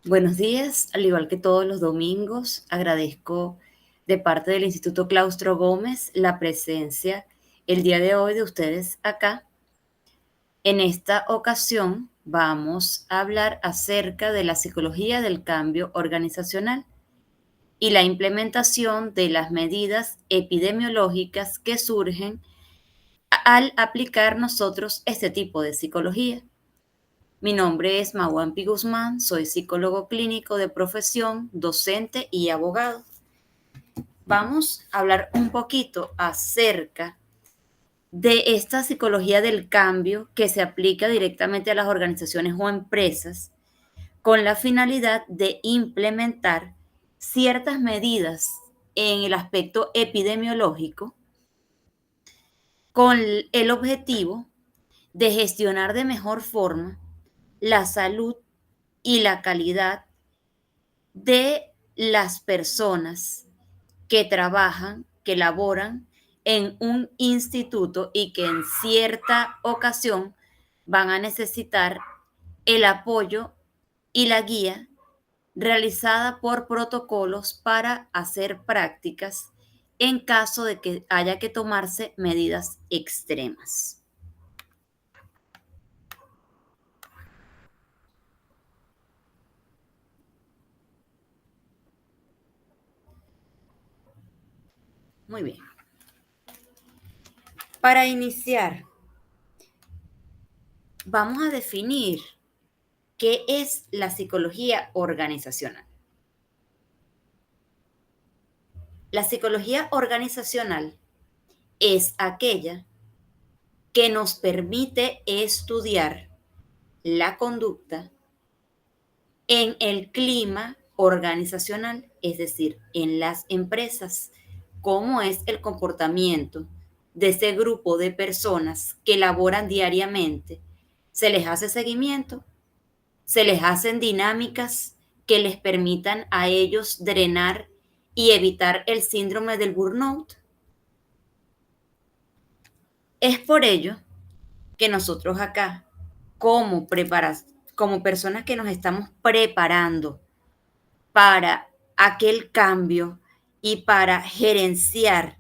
Buenos días, al igual que todos los domingos, agradezco de parte del Instituto Claustro Gómez la presencia el día de hoy de ustedes acá. En esta ocasión vamos a hablar acerca de la psicología del cambio organizacional y la implementación de las medidas epidemiológicas que surgen al aplicar nosotros este tipo de psicología. Mi nombre es Mauampi Guzmán, soy psicólogo clínico de profesión, docente y abogado. Vamos a hablar un poquito acerca de esta psicología del cambio que se aplica directamente a las organizaciones o empresas con la finalidad de implementar ciertas medidas en el aspecto epidemiológico con el objetivo de gestionar de mejor forma la salud y la calidad de las personas que trabajan, que laboran en un instituto y que en cierta ocasión van a necesitar el apoyo y la guía realizada por protocolos para hacer prácticas en caso de que haya que tomarse medidas extremas. Muy bien. Para iniciar, vamos a definir qué es la psicología organizacional. La psicología organizacional es aquella que nos permite estudiar la conducta en el clima organizacional, es decir, en las empresas, cómo es el comportamiento de ese grupo de personas que laboran diariamente. Se les hace seguimiento, se les hacen dinámicas que les permitan a ellos drenar y evitar el síndrome del burnout. Es por ello que nosotros acá, como, como personas que nos estamos preparando para aquel cambio y para gerenciar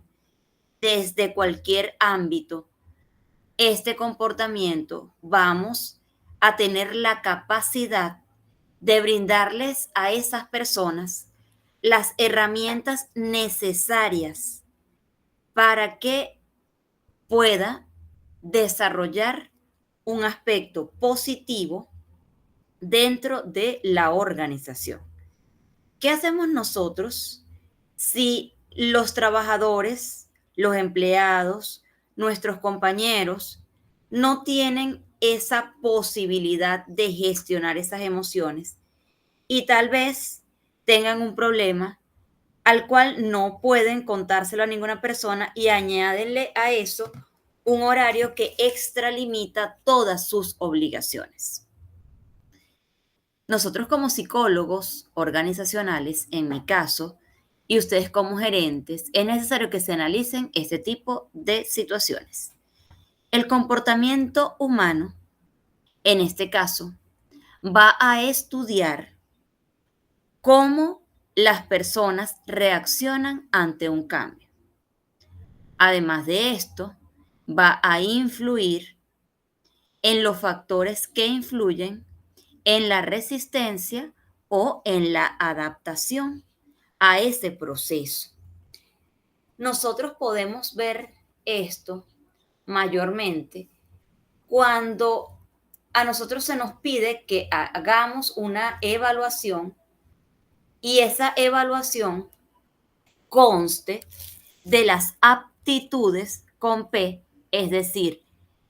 desde cualquier ámbito este comportamiento, vamos a tener la capacidad de brindarles a esas personas las herramientas necesarias para que pueda desarrollar un aspecto positivo dentro de la organización. ¿Qué hacemos nosotros si los trabajadores, los empleados, nuestros compañeros no tienen esa posibilidad de gestionar esas emociones y tal vez tengan un problema al cual no pueden contárselo a ninguna persona y añádenle a eso un horario que extralimita todas sus obligaciones? Nosotros como psicólogos organizacionales, en mi caso, y ustedes como gerentes, es necesario que se analicen este tipo de situaciones. El comportamiento humano, en este caso, va a estudiar cómo las personas reaccionan ante un cambio. Además de esto, va a influir en los factores que influyen en la resistencia o en la adaptación a ese proceso. Nosotros podemos ver esto mayormente cuando a nosotros se nos pide que hagamos una evaluación y esa evaluación conste de las aptitudes con P, es decir,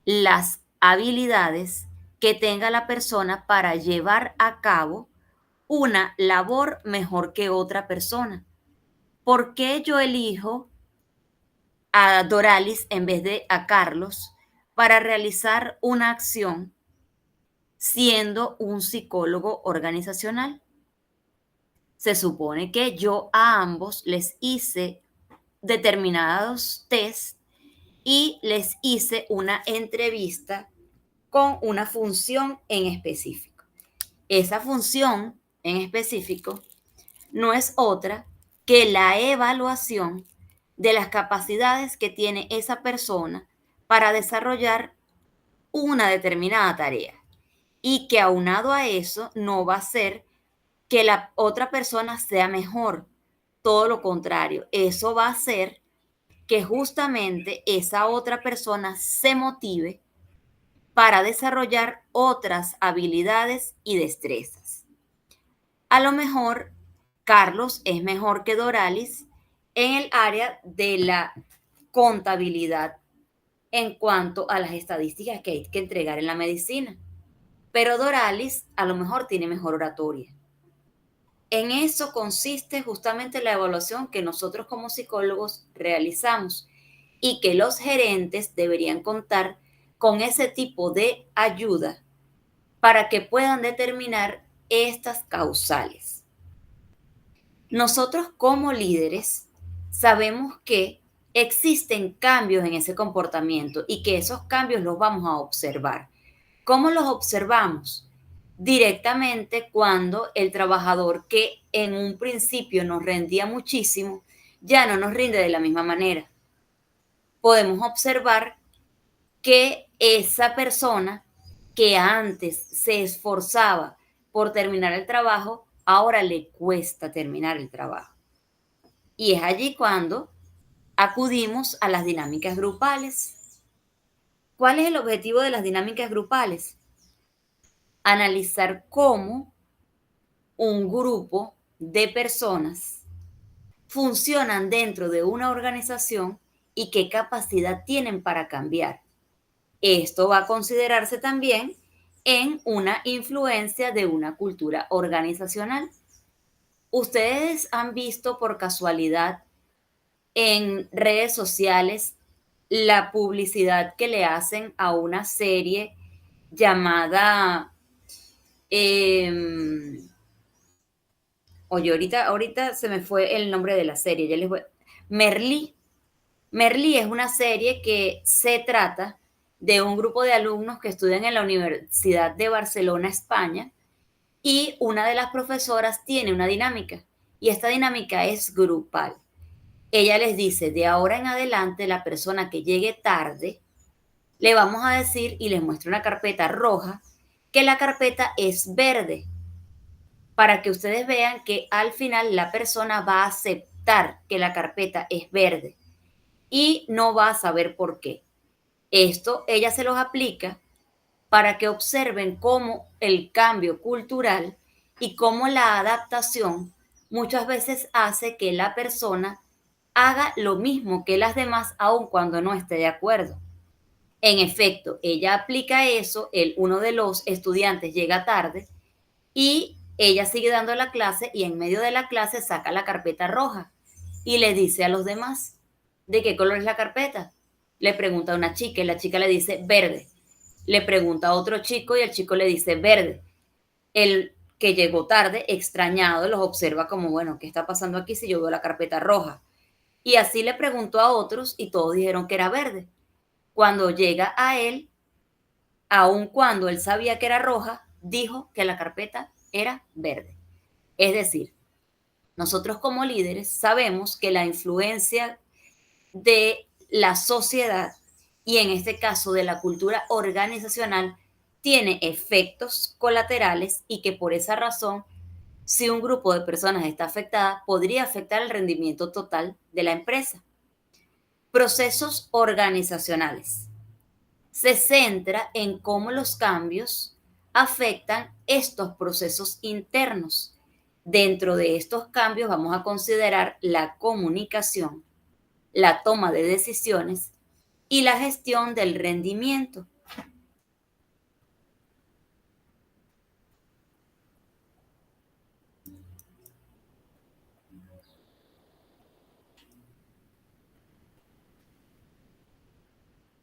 las habilidades que tenga la persona para llevar a cabo una labor mejor que otra persona. ¿Por qué yo elijo a Doralis en vez de a Carlos para realizar una acción siendo un psicólogo organizacional? Se supone que yo a ambos les hice determinados test y les hice una entrevista con una función en específico. Esa función en específico no es otra que la evaluación de las capacidades que tiene esa persona para desarrollar una determinada tarea y que aunado a eso no va a ser que la otra persona sea mejor, todo lo contrario, eso va a hacer que justamente esa otra persona se motive para desarrollar otras habilidades y destrezas. A lo mejor Carlos es mejor que Doralis en el área de la contabilidad en cuanto a las estadísticas que hay que entregar en la medicina, pero Doralis a lo mejor tiene mejor oratoria. En eso consiste justamente la evaluación que nosotros como psicólogos realizamos y que los gerentes deberían contar con ese tipo de ayuda para que puedan determinar estas causales. Nosotros como líderes sabemos que existen cambios en ese comportamiento y que esos cambios los vamos a observar. ¿Cómo los observamos? Directamente cuando el trabajador que en un principio nos rendía muchísimo, ya no nos rinde de la misma manera. Podemos observar que esa persona que antes se esforzaba por terminar el trabajo, ahora le cuesta terminar el trabajo. Y es allí cuando acudimos a las dinámicas grupales. ¿Cuál es el objetivo de las dinámicas grupales? Analizar cómo un grupo de personas funcionan dentro de una organización y qué capacidad tienen para cambiar. Esto va a considerarse también en una influencia de una cultura organizacional. ¿Ustedes han visto por casualidad en redes sociales la publicidad que le hacen a una serie llamada oye, ahorita se me fue el nombre de la serie, ya les voy. Merlí. Merlí es una serie que se trata de un grupo de alumnos que estudian en la Universidad de Barcelona, España, y una de las profesoras tiene una dinámica, y esta dinámica es grupal. Ella les dice, de ahora en adelante, la persona que llegue tarde, le vamos a decir, y les muestra una carpeta roja, que la carpeta es verde, para que ustedes vean que al final la persona va a aceptar que la carpeta es verde y no va a saber por qué. Esto ella se los aplica para que observen cómo el cambio cultural y cómo la adaptación muchas veces hace que la persona haga lo mismo que las demás aun cuando no esté de acuerdo. En efecto, ella aplica eso, uno de los estudiantes llega tarde y ella sigue dando la clase y en medio de la clase saca la carpeta roja y le dice a los demás, ¿de qué color es la carpeta? Le pregunta a una chica y la chica le dice verde. Le pregunta a otro chico y el chico le dice verde. El que llegó tarde, extrañado, los observa como, bueno, ¿qué está pasando aquí si yo veo la carpeta roja? Y así le preguntó a otros y todos dijeron que era verde. Cuando llega a él, aun cuando él sabía que era roja, dijo que la carpeta era verde. Es decir, nosotros como líderes sabemos que la influencia de la sociedad y en este caso de la cultura organizacional tiene efectos colaterales y que por esa razón, si un grupo de personas está afectada, podría afectar el rendimiento total de la empresa. Procesos organizacionales. Se centra en cómo los cambios afectan estos procesos internos. Dentro de estos cambios vamos a considerar la comunicación, la toma de decisiones y la gestión del rendimiento.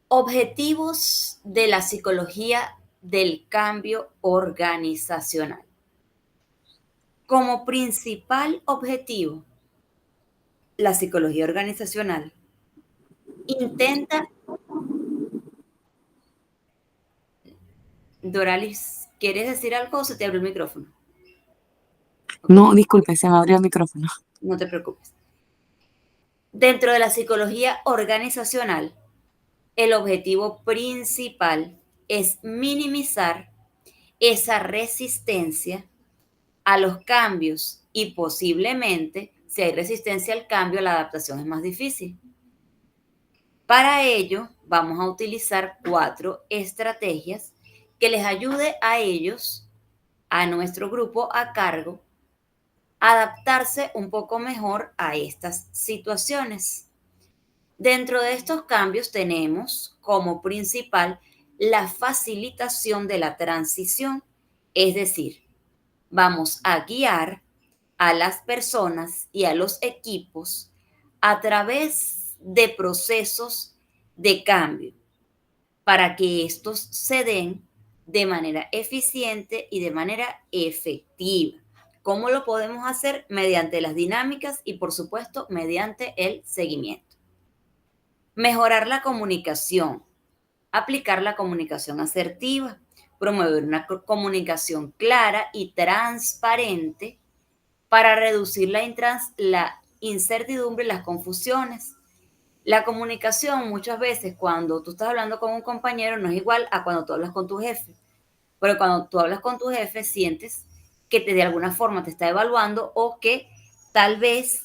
Objetivos de la psicología del cambio organizacional. Como principal objetivo, la psicología organizacional intenta. Doralis, ¿quieres decir algo o se te abre el micrófono? Ok, No, disculpe, se me abrió el micrófono. no te preocupes. Dentro de la psicología organizacional, el objetivo principal es minimizar esa resistencia a los cambios y posiblemente, si hay resistencia al cambio, la adaptación es más difícil. Para ello, vamos a utilizar 4 estrategias que les ayude a ellos, a nuestro grupo a cargo, a adaptarse un poco mejor a estas situaciones. Dentro de estos cambios tenemos como principal la facilitación de la transición, es decir, vamos a guiar a las personas y a los equipos a través de procesos de cambio para que estos se den de manera eficiente y de manera efectiva. ¿Cómo lo podemos hacer? Mediante las dinámicas y, por supuesto, mediante el seguimiento. Mejorar la comunicación, aplicar la comunicación asertiva, promover una comunicación clara y transparente para reducir la incertidumbre y las confusiones. La comunicación muchas veces cuando tú estás hablando con un compañero no es igual a cuando tú hablas con tu jefe, pero cuando tú hablas con tu jefe sientes que de alguna forma te está evaluando o que tal vez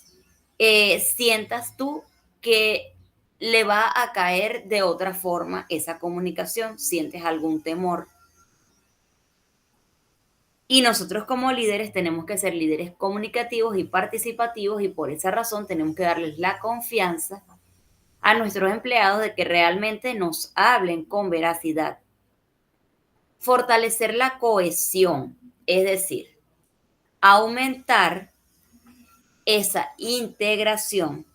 sientas tú que le va a caer de otra forma esa comunicación, sientes algún temor. Y nosotros como líderes tenemos que ser líderes comunicativos y participativos y por esa razón tenemos que darles la confianza a nuestros empleados de que realmente nos hablen con veracidad. Fortalecer la cohesión, es decir, aumentar esa integración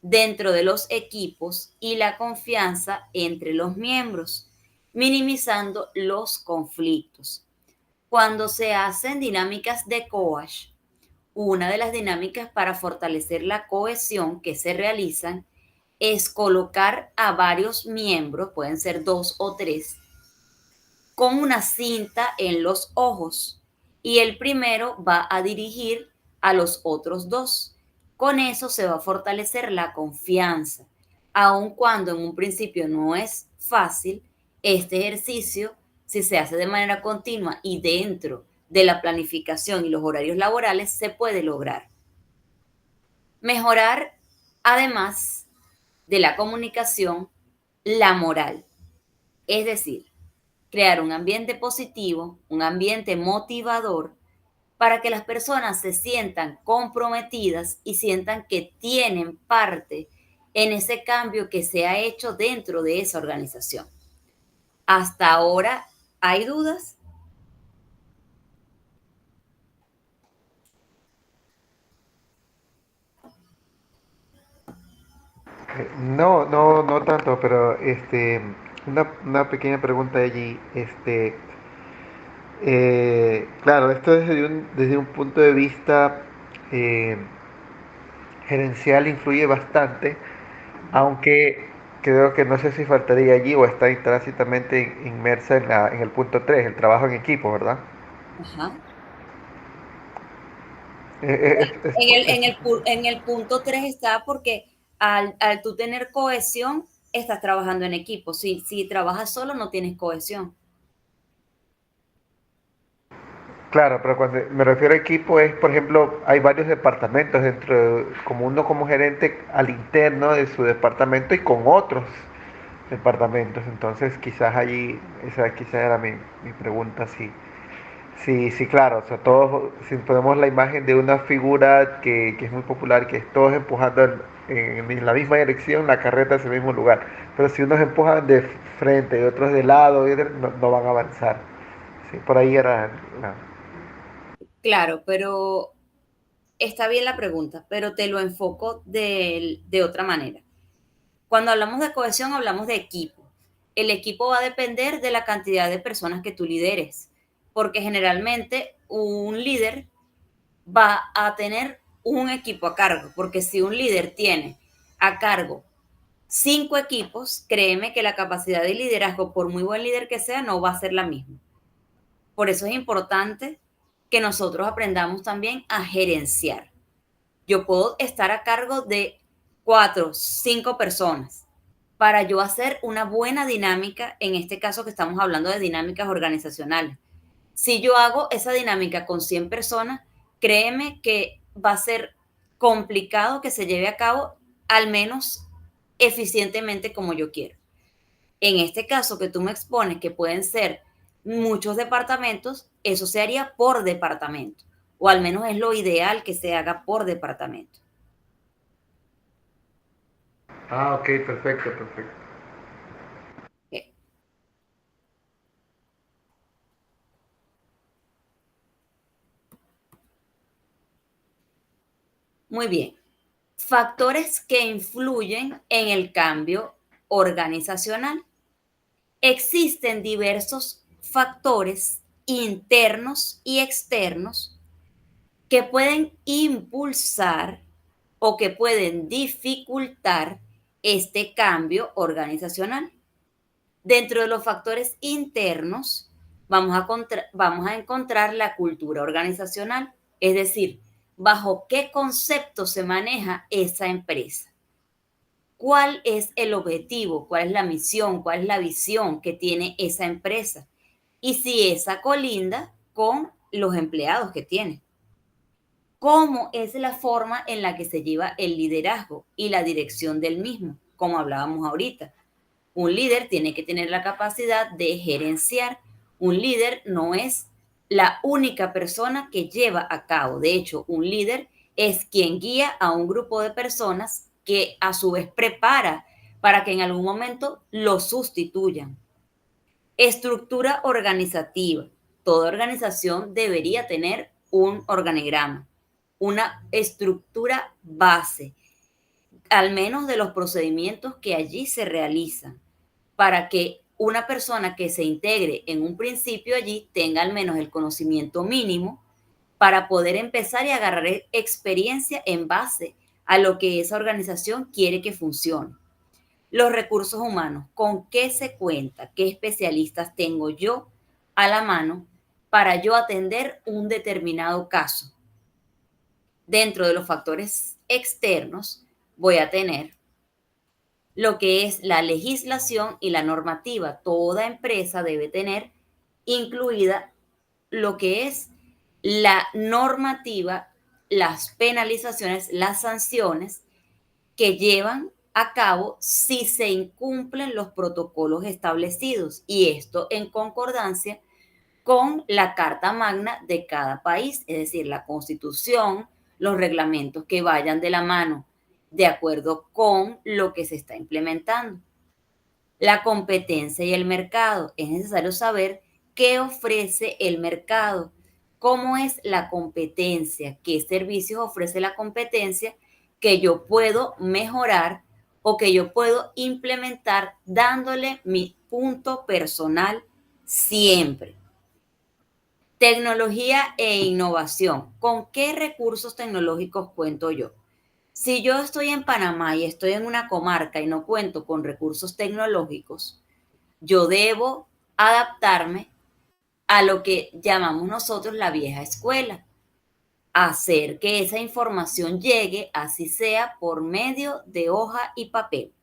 dentro de los equipos y la confianza entre los miembros, minimizando los conflictos. Cuando se hacen dinámicas de coach, una de las dinámicas para fortalecer la cohesión que se realizan es colocar a varios miembros, pueden ser 2 o 3, con una cinta en los ojos y el primero va a dirigir a los otros 2. Con eso se va a fortalecer la confianza, aun cuando en un principio no es fácil. Este ejercicio, si se hace de manera continua y dentro de la planificación y los horarios laborales, se puede lograr. Mejorar, además de la comunicación, la moral, es decir, crear un ambiente positivo, un ambiente motivador para que las personas se sientan comprometidas y sientan que tienen parte en ese cambio que se ha hecho dentro de esa organización. Hasta ahora, ¿hay dudas? No, no, no tanto, pero una pequeña pregunta allí. Claro, esto desde un punto de vista eh, gerencial influye bastante, aunque creo que no sé si faltaría allí o está intránsitamente inmersa en el punto 3, el trabajo en equipo, ¿verdad? Ajá. Eh, eh, es- En es- el, en es- el, en el punto 3 está porque al tú tener cohesión, estás trabajando en equipo. Si trabajas solo, no tienes cohesión. Claro, pero cuando me refiero a equipo es, por ejemplo, hay varios departamentos como uno como gerente al interno de su departamento y con otros departamentos. Entonces, quizás allí, esa quizás era mi pregunta, sí. Sí, sí, claro, o sea, todos, si ponemos la imagen de una figura que es muy popular, que es todos empujando en la misma dirección, la carreta hacia el mismo lugar. Pero si unos empujan de frente y otros de lado, no, no van a avanzar. Sí, por ahí era la... Claro, pero está bien la pregunta, pero te lo enfoco de otra manera. Cuando hablamos de cohesión, hablamos de equipo. El equipo va a depender de la cantidad de personas que tú lideres, porque generalmente un líder va a tener un equipo a cargo, porque si un líder tiene a cargo 5 equipos, créeme que la capacidad de liderazgo, por muy buen líder que sea, no va a ser la misma. Por eso es importante que nosotros aprendamos también a gerenciar. Yo puedo estar a cargo de 4, 5 personas para yo hacer una buena dinámica, en este caso que estamos hablando de dinámicas organizacionales. Si yo hago esa dinámica con 100 personas, créeme que va a ser complicado que se lleve a cabo al menos eficientemente como yo quiero. En este caso que tú me expones, que pueden ser muchos departamentos, eso se haría por departamento, o al menos es lo ideal que se haga por departamento. Ah, ok, perfecto, perfecto. Eh, Muy bien. Factores que influyen en el cambio organizacional. Existen diversos factores internos y externos que pueden impulsar o que pueden dificultar este cambio organizacional. Dentro de los factores internos vamos a encontrar la cultura organizacional, es decir, bajo qué concepto se maneja esa empresa. ¿Cuál es el objetivo? ¿Cuál es la misión? ¿Cuál es la visión que tiene esa empresa? Y si esa colinda con los empleados que tiene. ¿Cómo es la forma en la que se lleva el liderazgo y la dirección del mismo? Como hablábamos ahorita. Un líder tiene que tener la capacidad de gerenciar. Un líder no es la única persona que lleva a cabo. De hecho, un líder es quien guía a un grupo de personas que a su vez prepara para que en algún momento lo sustituyan. Estructura organizativa. Toda organización debería tener un organigrama, una estructura base, al menos de los procedimientos que allí se realizan, para que una persona que se integre en un principio allí tenga al menos el conocimiento mínimo para poder empezar y agarrar experiencia en base a lo que esa organización quiere que funcione. Los recursos humanos, ¿con qué se cuenta? ¿Qué especialistas tengo yo a la mano para yo atender un determinado caso? Dentro de los factores externos voy a tener lo que es la legislación y la normativa. Toda empresa debe tener incluida lo que es la normativa, las penalizaciones, las sanciones que llevan a cabo si se incumplen los protocolos establecidos, y esto en concordancia con la Carta Magna de cada país, es decir, la Constitución, los reglamentos que vayan de la mano de acuerdo con lo que se está implementando. La competencia y el mercado. Es necesario saber qué ofrece el mercado, cómo es la competencia, qué servicios ofrece la competencia que yo puedo mejorar o que yo puedo implementar dándole mi punto personal siempre. Tecnología e innovación. ¿Con qué recursos tecnológicos cuento yo? Si yo estoy en Panamá y estoy en una comarca y no cuento con recursos tecnológicos, yo debo adaptarme a lo que llamamos nosotros la vieja escuela, hacer que esa información llegue, así sea por medio de hoja y papel.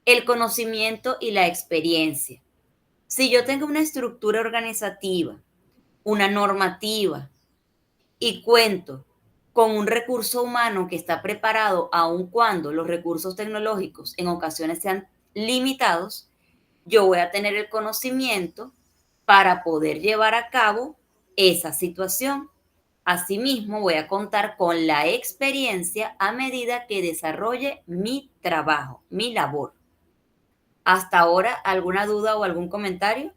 El conocimiento y la experiencia. Si yo tengo una estructura organizativa, una normativa y cuento con un recurso humano que está preparado, aun cuando los recursos tecnológicos en ocasiones sean limitados, yo voy a tener el conocimiento para poder llevar a cabo esa situación. Asimismo, voy a contar con la experiencia a medida que desarrolle mi trabajo, mi labor. ¿Hasta ahora alguna duda o algún comentario?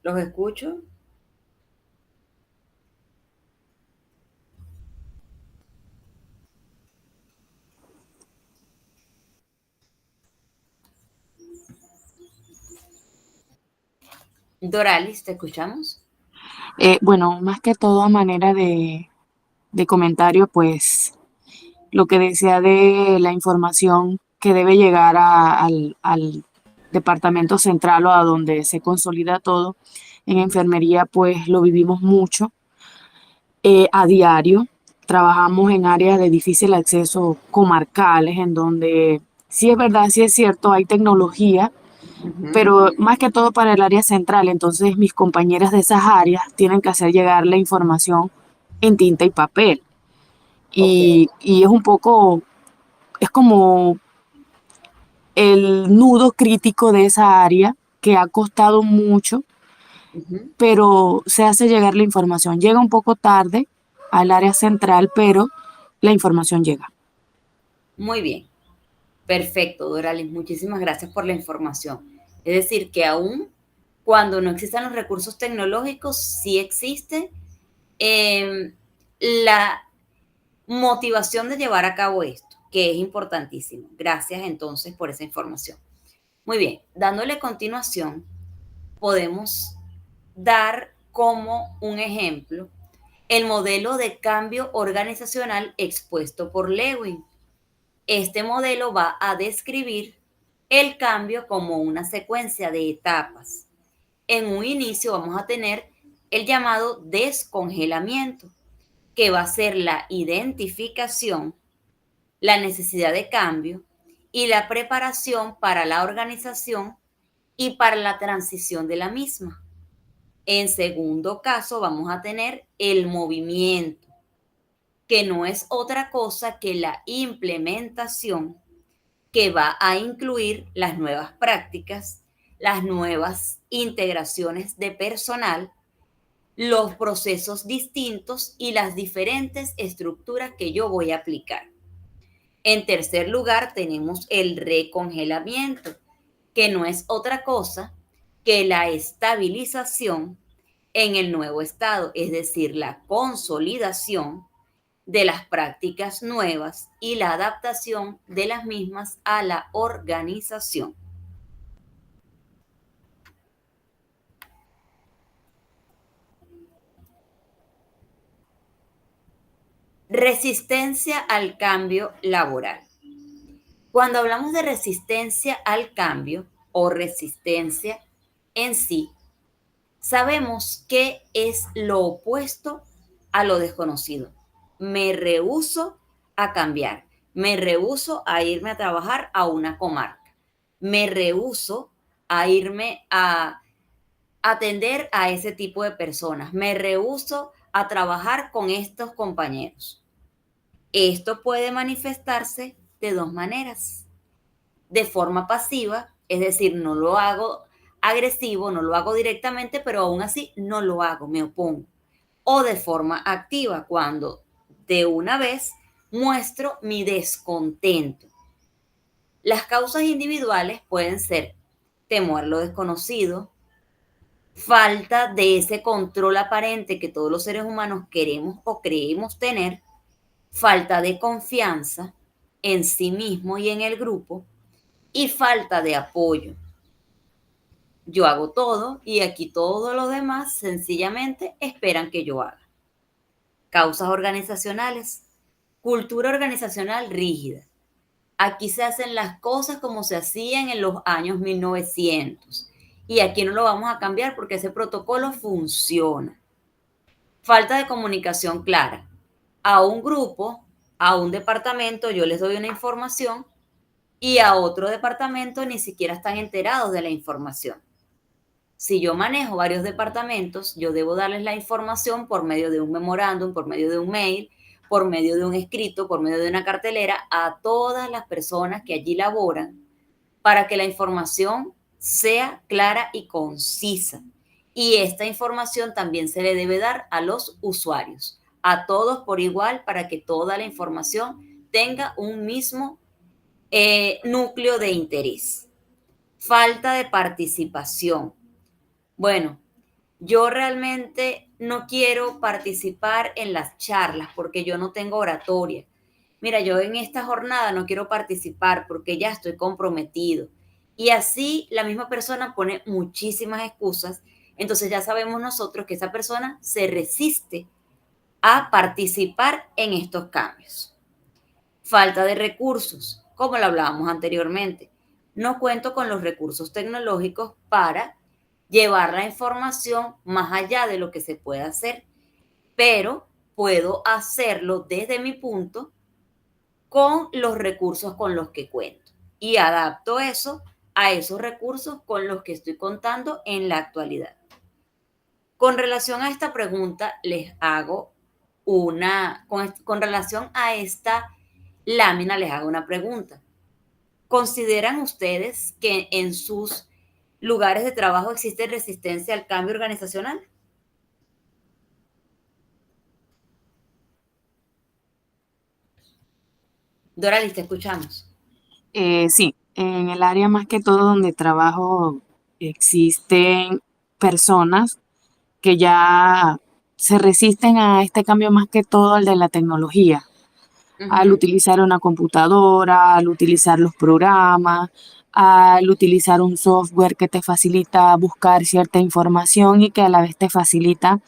¿Los escucho? Doralis, ¿te escuchamos? Bueno, más que todo a manera de comentario, pues lo que decía de la información que debe llegar al departamento central o a donde se consolida todo, en enfermería pues lo vivimos mucho a diario. Trabajamos en áreas de difícil acceso comarcales, en donde sí es verdad, sí es cierto, hay tecnología, Ujú. pero más que todo para el área central. Entonces mis compañeras de esas áreas tienen que hacer llegar la información en tinta y papel. Ok. Y es un poco, es como el nudo crítico de esa área que ha costado mucho, Ujú. pero se hace llegar la información. Llega un poco tarde al área central, pero la información llega. Muy bien. Perfecto, Doralis. Muchísimas gracias por la información. Es decir, que aún cuando no existan los recursos tecnológicos, sí existe eh, la motivación de llevar a cabo esto, que es importantísimo. Gracias entonces por esa información. Muy bien, dándole continuación, podemos dar como un ejemplo el modelo de cambio organizacional expuesto por Lewin. Este modelo va a describir el cambio como una secuencia de etapas. En un inicio vamos a tener el llamado descongelamiento, que va a ser la identificación, la necesidad de cambio y la preparación para la organización y para la transición de la misma. En segundo caso, vamos a tener el movimiento, que no es otra cosa que la implementación que va a incluir las nuevas prácticas, las nuevas integraciones de personal, los procesos distintos y las diferentes estructuras que yo voy a aplicar. En tercer lugar, tenemos el recongelamiento, que no es otra cosa que la estabilización en el nuevo estado, es decir, la consolidación de las prácticas nuevas y la adaptación de las mismas a la organización. Resistencia al cambio laboral. Cuando hablamos de resistencia al cambio o resistencia en sí, sabemos que es lo opuesto a lo desconocido. Me rehúso a cambiar, me rehúso a irme a trabajar a una comarca, me rehúso a irme a atender a ese tipo de personas, me rehúso a trabajar con estos compañeros. Esto puede manifestarse de dos maneras: de forma pasiva, es decir, no lo hago agresivo, no lo hago directamente, pero aún así no lo hago, me opongo. O de forma activa, cuando de una vez muestro mi descontento. Las causas individuales pueden ser temor a lo desconocido, falta de ese control aparente que todos los seres humanos queremos o creemos tener, falta de confianza en sí mismo y en el grupo, y falta de apoyo. Yo hago todo y aquí todos los demás sencillamente esperan que yo haga. Causas organizacionales. Cultura organizacional rígida. Aquí se hacen las cosas como se hacían en los años 1900 y aquí no lo vamos a cambiar porque ese protocolo funciona. Falta de comunicación clara. A un grupo, a un departamento, yo les doy una información y a otro departamento ni siquiera están enterados de la información. Si yo manejo varios departamentos, yo debo darles la información por medio de un memorándum, por medio de un mail, por medio de un escrito, por medio de una cartelera a todas las personas que allí laboran para que la información sea clara y concisa. Y esta información también se le debe dar a los usuarios, a todos por igual, para que toda la información tenga un mismo núcleo de interés. Falta de participación. Bueno, yo realmente no quiero participar en las charlas porque yo no tengo oratoria. Mira, yo en esta jornada no quiero participar porque ya estoy comprometido. Y así la misma persona pone muchísimas excusas Entonces ya sabemos nosotros que esa persona se resiste a participar en estos cambios. Falta de recursos, como lo hablábamos anteriormente. No cuento con los recursos tecnológicos para llevar la información más allá de lo que se puede hacer, pero puedo hacerlo desde mi punto con los recursos con los que cuento y adapto eso a esos recursos con los que estoy contando en la actualidad. Con relación a esta pregunta, les hago con relación a esta lámina, les hago una pregunta. ¿Consideran ustedes que en sus lugares de trabajo existe resistencia al cambio organizacional? Doralis, te escuchamos. Sí, en el área más que todo donde trabajo existen personas que ya se resisten a este cambio más que todo al de la tecnología, al Ujú. utilizar una computadora, al utilizar los programas, al utilizar un software que te facilita buscar cierta información y que a la vez te facilita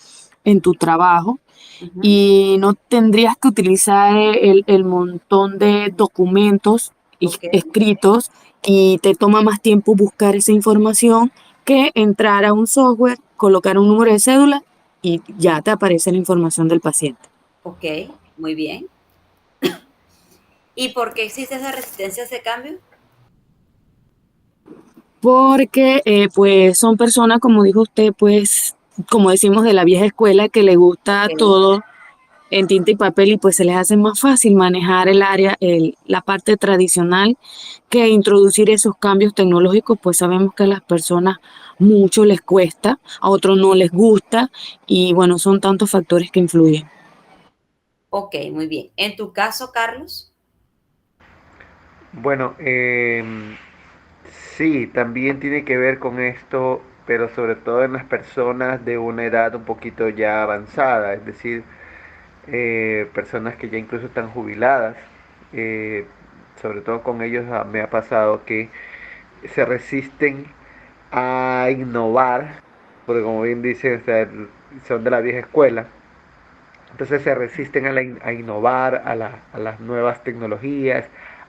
en tu trabajo Ujú. y no tendrías que utilizar el montón de documentos Ok, escritos y te toma más tiempo buscar esa información que entrar a un software, colocar un número de cédula y ya te aparece la información del paciente. ok, muy bien. ¿Y por qué existe esa resistencia a ese cambio? Porque pues son personas, como dijo usted, pues como decimos de la vieja escuela, que le gusta Ok, todo en tinta y papel y pues se les hace más fácil manejar el área, la parte tradicional que introducir esos cambios tecnológicos, pues sabemos que a las personas mucho les cuesta, a otros no les gusta y bueno, son tantos factores que influyen. ok, muy bien. En tu caso, Carlos, Bueno, sí, también tiene que ver con esto, pero sobre todo en las personas de una edad un poquito ya avanzada, es decir, personas que ya incluso están jubiladas. eh, Sobre todo con ellos me ha pasado que se resisten a innovar, porque como bien dicen, o sea, son de la vieja escuela. Entonces se resisten a innovar, a las nuevas tecnologías,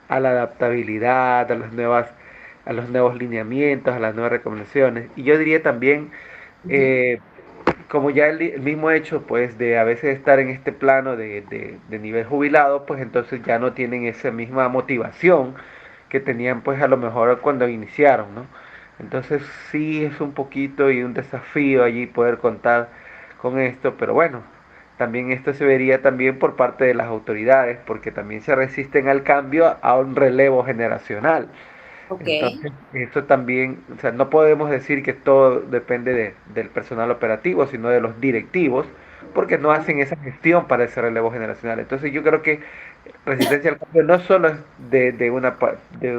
a la adaptabilidad, a los nuevos lineamientos, a las nuevas recomendaciones. Y yo diría también, ujú, eh, como ya el mismo hecho, pues, de a veces estar en este plano de nivel jubilado, pues entonces ya no tienen esa misma motivación que tenían, pues, a lo mejor cuando iniciaron, ¿no? Entonces sí es un poquito y un desafío allí poder contar con esto, pero bueno, también esto se vería también por parte de las autoridades, porque también se resisten al cambio a un relevo generacional. ok, Entonces, eso también, o sea, no podemos decir que todo depende del personal operativo, sino de los directivos, porque no hacen esa gestión para ese relevo generacional. Entonces, yo creo que resistencia al cambio no solo es de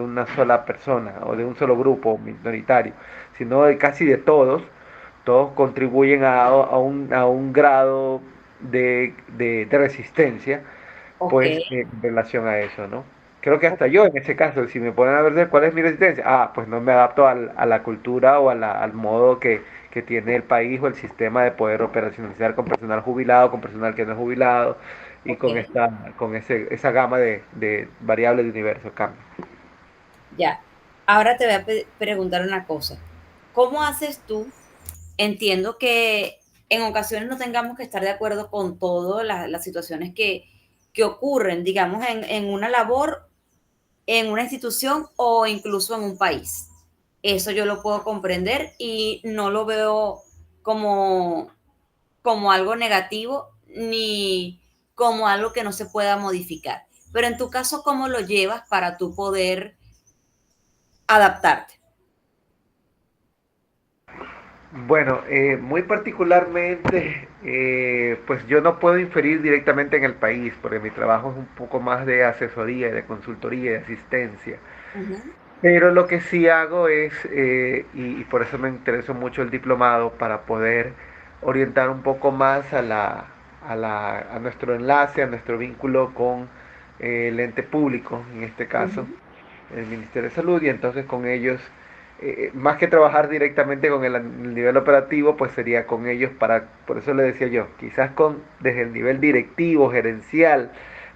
una sola persona o de un solo grupo minoritario, sino de casi de todos. Todos contribuyen a un grado de resistencia, ok, pues en relación a eso, ¿no? Creo que hasta yo en ese caso, si me ponen a ver cuál es mi resistencia, pues no me adapto a la cultura o al modo que tiene el país o el sistema de poder operacionalizar con personal jubilado, con personal que no es jubilado y ok, con esa gama de variables de universo cambio. ya. Ahora te voy a preguntar una cosa. ¿Cómo haces tú? Entiendo que en ocasiones no tengamos que estar de acuerdo con todas las situaciones que ocurren, digamos, en una labor, en una institución o incluso en un país. Eso yo lo puedo comprender y no lo veo como, como algo negativo ni como algo que no se pueda modificar. Pero en tu caso, ¿cómo lo llevas para tú poder adaptarte? Bueno, muy particularmente, pues yo no puedo inferir directamente en el país, porque mi trabajo es un poco más de asesoría, de consultoría, de asistencia. Ujú. Pero lo que sí hago es, y por eso me interesó mucho el diplomado, para poder orientar un poco más a nuestro enlace, a nuestro vínculo con el ente público, en este caso, Ujú. el Ministerio de Salud, y entonces con ellos más que trabajar directamente con el nivel operativo, pues sería con ellos por eso le decía yo, quizás desde el nivel directivo, gerencial,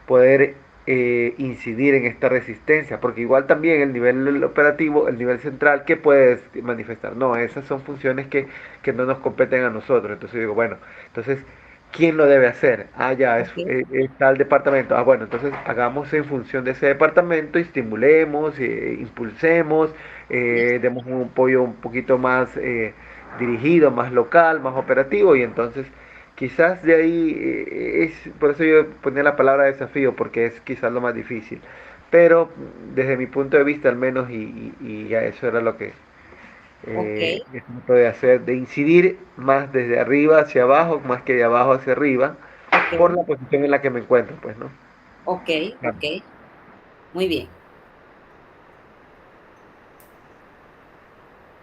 poder incidir en esta resistencia, porque igual también el nivel operativo, el nivel central, ¿qué puedes manifestar? No, esas son funciones que no nos competen a nosotros. Entonces digo, bueno, entonces, ¿quién lo debe hacer? Ah, ya, Ok, es tal departamento. Ah, bueno, entonces hagamos en función de ese departamento, estimulemos, impulsemos, listo. demos un apoyo un poquito más dirigido, más local, más operativo, y entonces quizás de ahí por eso yo ponía la palabra desafío, porque es quizás lo más difícil. Pero desde mi punto de vista al menos, y ya eso era lo Ok, que se puede hacer, de incidir más desde arriba hacia abajo, más que de abajo hacia arriba, ok, por la posición en la que me encuentro, pues, ¿no? ok, Claro. ok. Muy bien.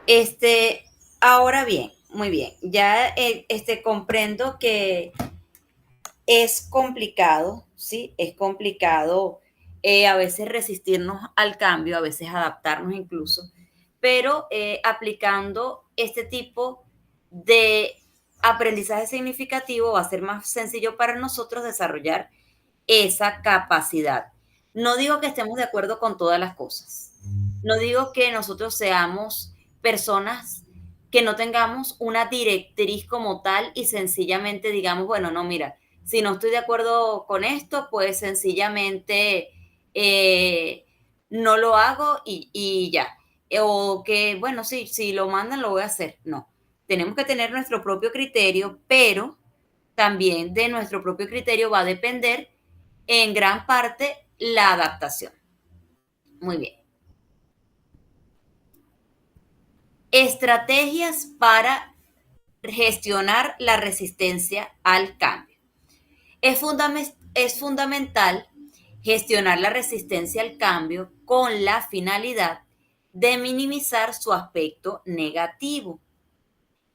Este, ahora bien, muy bien. Ya comprendo que es complicado, ¿sí? Es complicado a veces resistirnos al cambio, a veces adaptarnos incluso, pero aplicando este tipo de aprendizaje significativo va a ser más sencillo para nosotros desarrollar esa capacidad. No digo que estemos de acuerdo con todas las cosas. No digo que nosotros seamos personas que no tengamos una directriz como tal y sencillamente digamos, bueno, no, mira, si no estoy de acuerdo con esto, pues sencillamente eh, no lo hago y ya. O que, bueno, sí, si lo mandan, lo voy a hacer. No, tenemos que tener nuestro propio criterio, pero también de nuestro propio criterio va a depender en gran parte la adaptación. Muy bien. Estrategias para gestionar la resistencia al cambio. Es fundamental gestionar la resistencia al cambio con la finalidad de minimizar su aspecto negativo.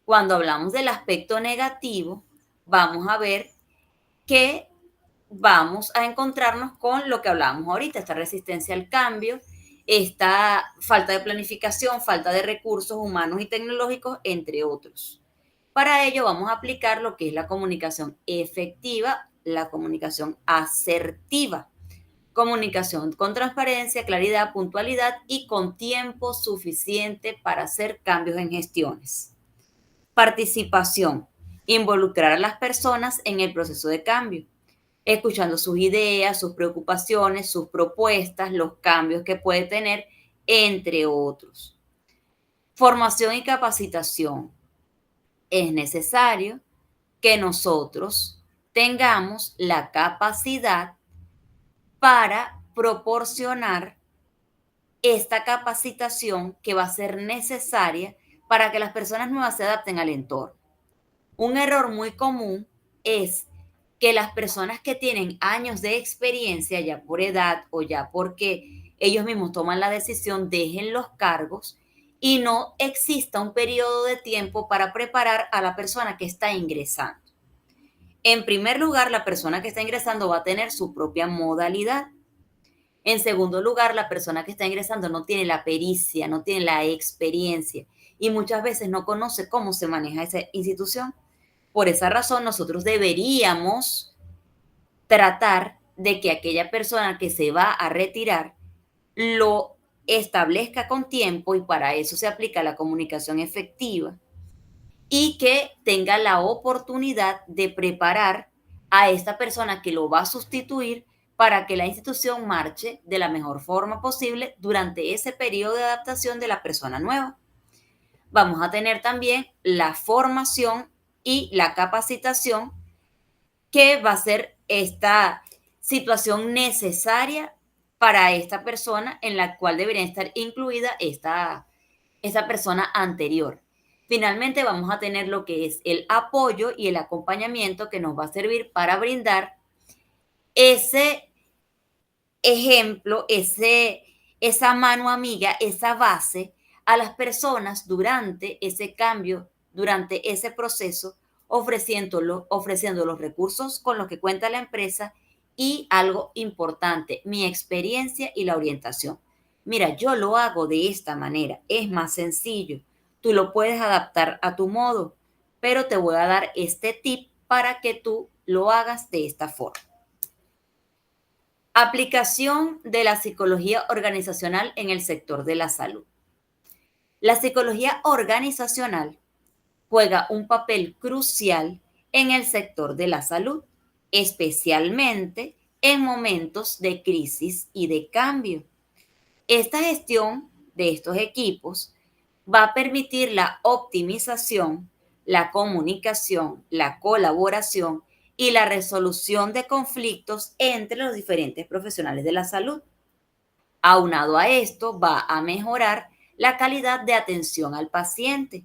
Cuando hablamos del aspecto negativo, vamos a ver que vamos a encontrarnos con lo que hablábamos ahorita, esta resistencia al cambio, esta falta de planificación, falta de recursos humanos y tecnológicos, entre otros. Para ello vamos a aplicar lo que es la comunicación efectiva, la comunicación asertiva, comunicación con transparencia, claridad, puntualidad y con tiempo suficiente para hacer cambios en gestiones. Participación, involucrar a las personas en el proceso de cambio, escuchando sus ideas, sus preocupaciones, sus propuestas, los cambios que puede tener, entre otros. Formación y capacitación. Es necesario que nosotros tengamos la capacidad para proporcionar esta capacitación que va a ser necesaria para que las personas nuevas se adapten al entorno. Un error muy común es que las personas que tienen años de experiencia, ya por edad o ya porque ellos mismos toman la decisión, dejen los cargos y no exista un periodo de tiempo para preparar a la persona que está ingresando. En primer lugar, la persona que está ingresando va a tener su propia modalidad. En segundo lugar, la persona que está ingresando no tiene la pericia, no tiene la experiencia y muchas veces no conoce cómo se maneja esa institución. Por esa razón, nosotros deberíamos tratar de que aquella persona que se va a retirar lo establezca con tiempo y para eso se aplica la comunicación efectiva y que tenga la oportunidad de preparar a esta persona que lo va a sustituir para que la institución marche de la mejor forma posible durante ese periodo de adaptación de la persona nueva. Vamos a tener también la formación y la capacitación que va a ser esta situación necesaria para esta persona en la cual debería estar incluida esta persona anterior. Finalmente vamos a tener lo que es el apoyo y el acompañamiento que nos va a servir para brindar ese ejemplo, esa mano amiga, esa base a las personas durante ese cambio, durante ese proceso, ofreciendo los recursos con los que cuenta la empresa y algo importante, mi experiencia y la orientación. mira, yo lo hago de esta manera, es más sencillo, tú lo puedes adaptar a tu modo, pero te voy a dar este tip para que tú lo hagas de esta forma. Aplicación de la psicología organizacional en el sector de la salud. La psicología organizacional juega un papel crucial en el sector de la salud, especialmente en momentos de crisis y de cambio. Esta gestión de estos equipos va a permitir la optimización, la comunicación, la colaboración y la resolución de conflictos entre los diferentes profesionales de la salud. Aunado a esto, va a mejorar la calidad de atención al paciente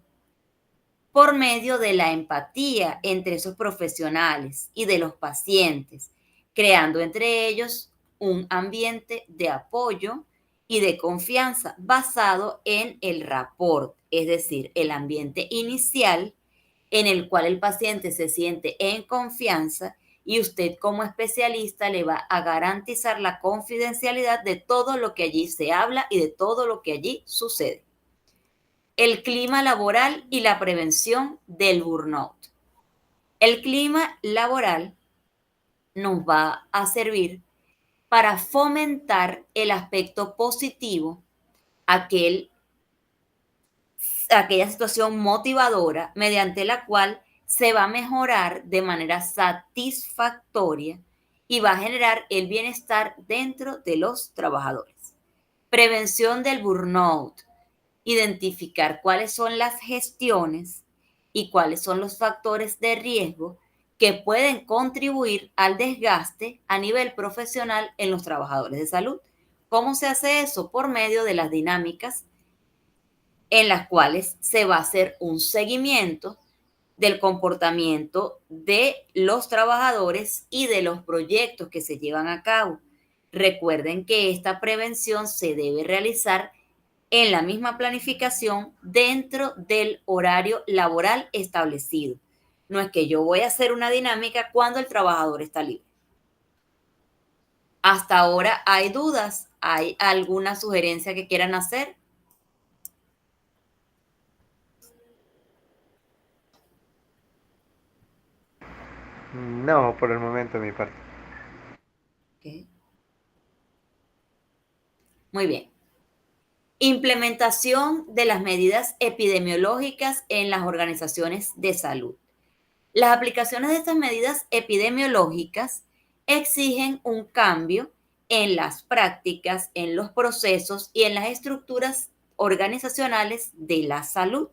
por medio de la empatía entre esos profesionales y de los pacientes, creando entre ellos un ambiente de apoyo y de confianza basado en el rapport, es decir, el ambiente inicial en el cual el paciente se siente en confianza y usted como especialista le va a garantizar la confidencialidad de todo lo que allí se habla y de todo lo que allí sucede. El clima laboral y la prevención del burnout. El clima laboral nos va a servir para fomentar el aspecto positivo, aquella situación motivadora mediante la cual se va a mejorar de manera satisfactoria y va a generar el bienestar dentro de los trabajadores. Prevención del burnout. Identificar cuáles son las gestiones y cuáles son los factores de riesgo que pueden contribuir al desgaste a nivel profesional en los trabajadores de salud. ¿Cómo se hace eso? Por medio de las dinámicas en las cuales se va a hacer un seguimiento del comportamiento de los trabajadores y de los proyectos que se llevan a cabo. Recuerden que esta prevención se debe realizar en la misma planificación dentro del horario laboral establecido. No es que yo voy a hacer una dinámica cuando el trabajador está libre. Hasta ahora hay dudas. ¿Hay alguna sugerencia que quieran hacer? No, por el momento, mi parte. Okay. Muy bien. Implementación de las medidas epidemiológicas en las organizaciones de salud. Las aplicaciones de estas medidas epidemiológicas exigen un cambio en las prácticas, en los procesos y en las estructuras organizacionales de la salud.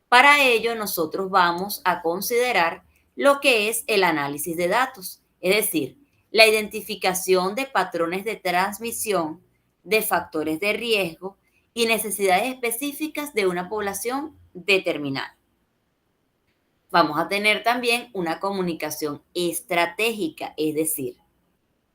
Para ello, nosotros vamos a considerar lo que es el análisis de datos, es decir, la identificación de patrones de transmisión, de factores de riesgo y necesidades específicas de una población determinada. Vamos a tener también una comunicación estratégica, es decir,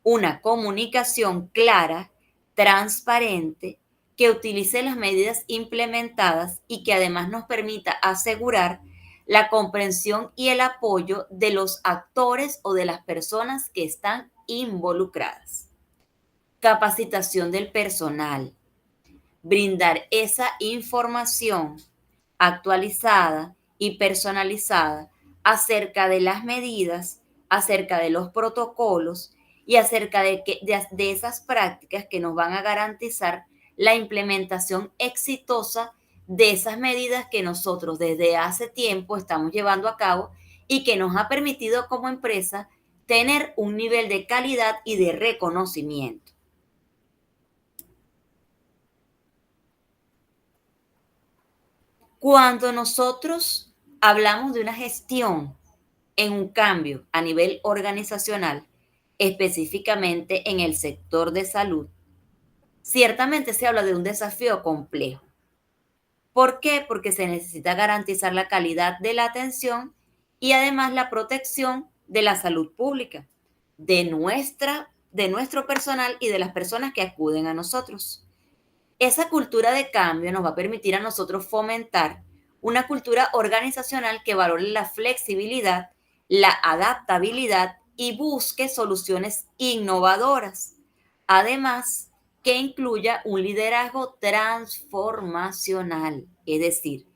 una comunicación clara, transparente, que utilice las medidas implementadas y que además nos permita asegurar la comprensión y el apoyo de los actores o de las personas que están involucradas. Capacitación del personal. Brindar esa información actualizada y personalizada acerca de las medidas, acerca de los protocolos y acerca de esas prácticas que nos van a garantizar la implementación exitosa de esas medidas que nosotros desde hace tiempo estamos llevando a cabo y que nos ha permitido como empresa tener un nivel de calidad y de reconocimiento. Cuando nosotros hablamos de una gestión en un cambio a nivel organizacional, específicamente en el sector de salud, ciertamente se habla de un desafío complejo. ¿Por qué? Porque se necesita garantizar la calidad de la atención y además la protección de la salud pública, de nuestro personal y de las personas que acuden a nosotros. Esa cultura de cambio nos va a permitir a nosotros fomentar una cultura organizacional que valore la flexibilidad, la adaptabilidad y busque soluciones innovadoras. Además, que incluya un liderazgo transformacional, es decir,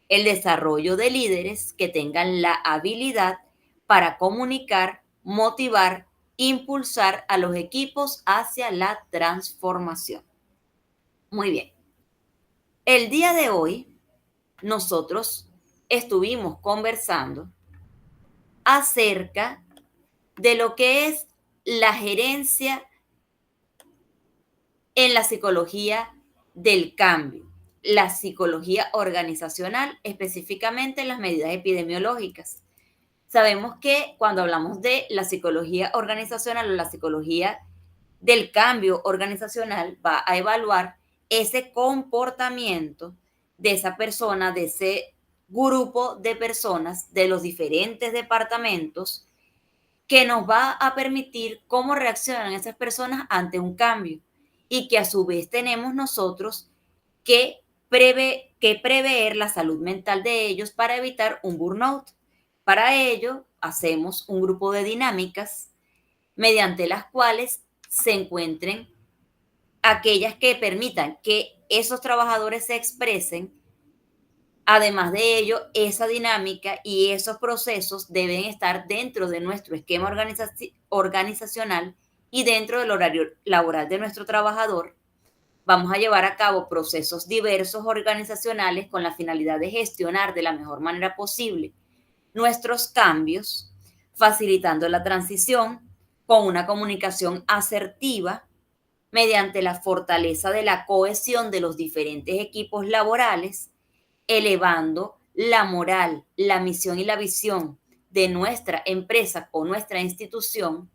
el desarrollo de líderes que tengan la habilidad para comunicar, motivar, impulsar a los equipos hacia la transformación. Muy bien. El día de hoy nosotros estuvimos conversando acerca de lo que es la gerencia en la psicología del cambio, la psicología organizacional, específicamente en las medidas epidemiológicas. Sabemos que cuando hablamos de la psicología organizacional o la psicología del cambio organizacional, va a evaluar ese comportamiento de esa persona, de ese grupo de personas, de los diferentes departamentos, que nos va a permitir cómo reaccionan esas personas ante un cambio y que a su vez tenemos nosotros que prever la salud mental de ellos para evitar un burnout. Para ello, hacemos un grupo de dinámicas mediante las cuales se encuentren aquellas que permitan que esos trabajadores se expresen. Además de ello, esa dinámica y esos procesos deben estar dentro de nuestro esquema organizacional y dentro del horario laboral de nuestro trabajador. Vamos a llevar a cabo procesos diversos organizacionales con la finalidad de gestionar de la mejor manera posible nuestros cambios, facilitando la transición con una comunicación asertiva mediante la fortaleza de la cohesión de los diferentes equipos laborales, elevando la moral, la misión y la visión de nuestra empresa o nuestra institución.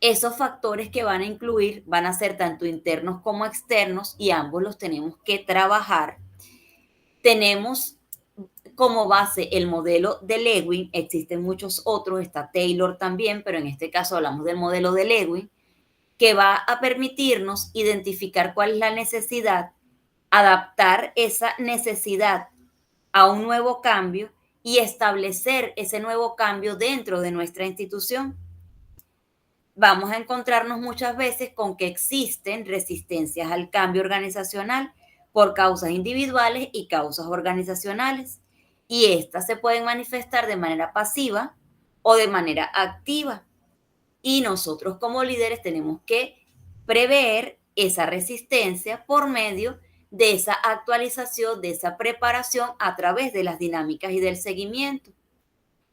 Esos factores que van a incluir van a ser tanto internos como externos y ambos los tenemos que trabajar. Tenemos como base el modelo de Lewin, existen muchos otros, está Taylor también, pero en este caso hablamos del modelo de Lewin, que va a permitirnos identificar cuál es la necesidad, adaptar esa necesidad a un nuevo cambio y establecer ese nuevo cambio dentro de nuestra institución. Vamos a encontrarnos muchas veces con que existen resistencias al cambio organizacional por causas individuales y causas organizacionales. Y estas se pueden manifestar de manera pasiva o de manera activa. Y nosotros como líderes tenemos que prever esa resistencia por medio de esa actualización, de esa preparación a través de las dinámicas y del seguimiento.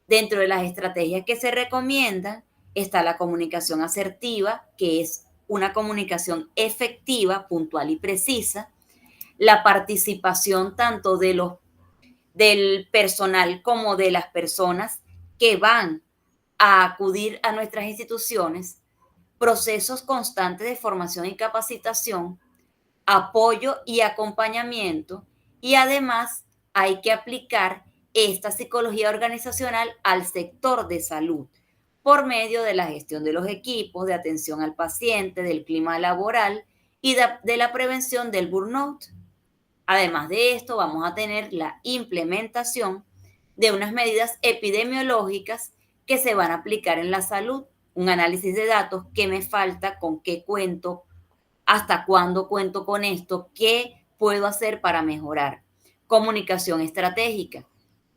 Dentro de las estrategias que se recomiendan está la comunicación asertiva, que es una comunicación efectiva, puntual y precisa, la participación tanto del personal como de las personas que van a acudir a nuestras instituciones, procesos constantes de formación y capacitación, apoyo y acompañamiento, y además hay que aplicar esta psicología organizacional al sector de salud por medio de la gestión de los equipos, de atención al paciente, del clima laboral y de la prevención del burnout. Además de esto, vamos a tener la implementación de unas medidas epidemiológicas que se van a aplicar en la salud, un análisis de datos, qué me falta, con qué cuento, hasta cuándo cuento con esto, qué puedo hacer para mejorar. Comunicación estratégica,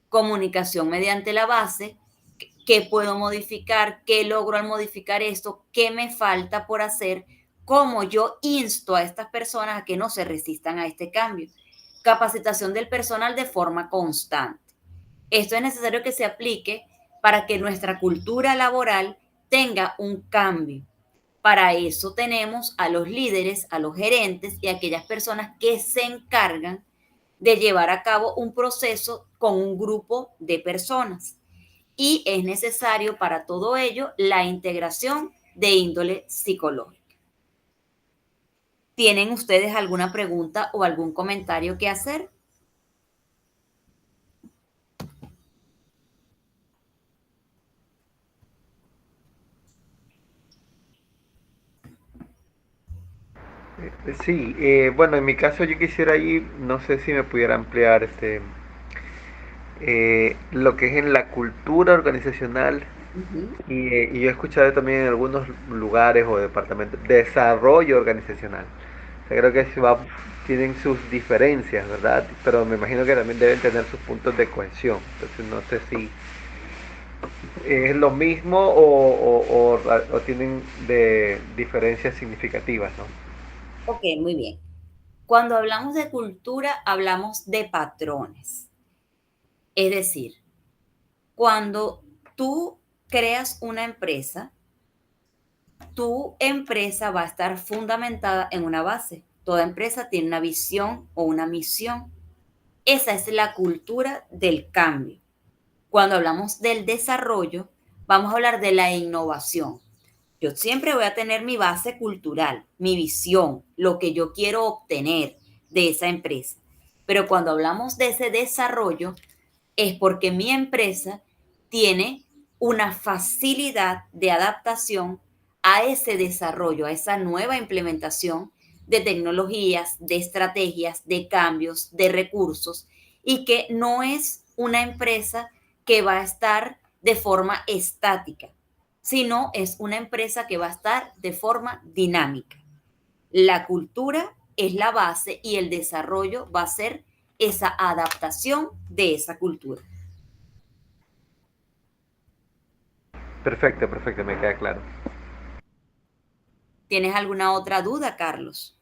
comunicación mediante la base, qué puedo modificar, qué logro al modificar esto, qué me falta por hacer, cómo yo insto a estas personas a que no se resistan a este cambio. Capacitación del personal de forma constante. Esto es necesario que se aplique para que nuestra cultura laboral tenga un cambio. Para eso tenemos a los líderes, a los gerentes y a aquellas personas que se encargan de llevar a cabo un proceso con un grupo de personas. Y es necesario para todo ello la integración de índole psicológica. ¿Tienen ustedes alguna pregunta o algún comentario que hacer? Sí, bueno, en mi caso yo quisiera ahí, no sé si me pudiera ampliar lo que es en la cultura organizacional Ujú. Y yo he escuchado también en algunos lugares o departamentos desarrollo organizacional. O sea, creo que tienen sus diferencias, ¿verdad? Pero me imagino que también deben tener sus puntos de cohesión. Entonces no sé si es lo mismo o tienen de diferencias significativas, ¿no? Ok, muy bien. Cuando hablamos de cultura, hablamos de patrones. Es decir, cuando tú creas una empresa, tu empresa va a estar fundamentada en una base. Toda empresa tiene una visión o una misión. Esa es la cultura del cambio. Cuando hablamos del desarrollo, vamos a hablar de la innovación. Yo siempre voy a tener mi base cultural, mi visión, lo que yo quiero obtener de esa empresa. Pero cuando hablamos de ese desarrollo, es porque mi empresa tiene una facilidad de adaptación a ese desarrollo, a esa nueva implementación de tecnologías, de estrategias, de cambios, de recursos, y que no es una empresa que va a estar de forma estática, sino es una empresa que va a estar de forma dinámica. La cultura es la base y el desarrollo va a ser esa adaptación de esa cultura. Perfecto, perfecto, me queda claro. ¿Tienes alguna otra duda, Carlos?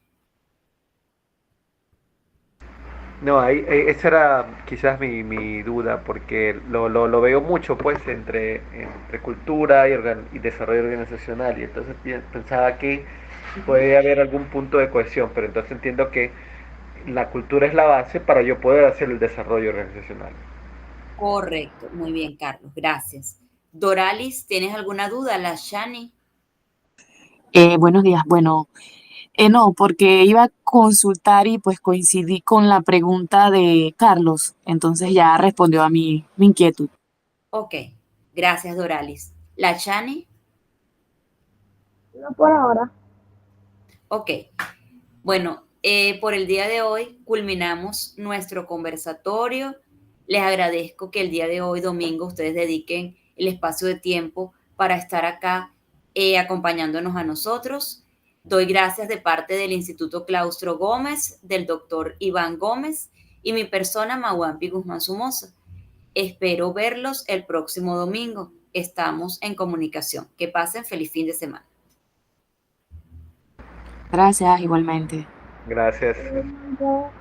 No, esa era quizás mi duda, porque lo veo mucho pues entre cultura y desarrollo organizacional, y entonces pensaba que Ujú. puede haber algún punto de cohesión, pero entonces entiendo que la cultura es la base para yo poder hacer el desarrollo organizacional. Correcto, muy bien, Carlos, gracias. Doralis, ¿tienes alguna duda? La Shani. Buenos días. Bueno, no, porque iba a consultar y pues coincidí con la pregunta de Carlos, entonces ya respondió a mi inquietud. Ok, gracias, Doralis. La Shani. No por ahora. Ok, bueno, por el día de hoy culminamos nuestro conversatorio. Les agradezco que el día de hoy, domingo, ustedes dediquen el espacio de tiempo para estar acá acompañándonos a nosotros. Doy gracias de parte del Instituto Claustro Gómez, del doctor Iván Gómez y mi persona, Mauampi Guzmán Sumosa. Espero verlos el próximo domingo. Estamos en comunicación. Que pasen feliz fin de semana. Gracias, igualmente. Gracias. Igualmente.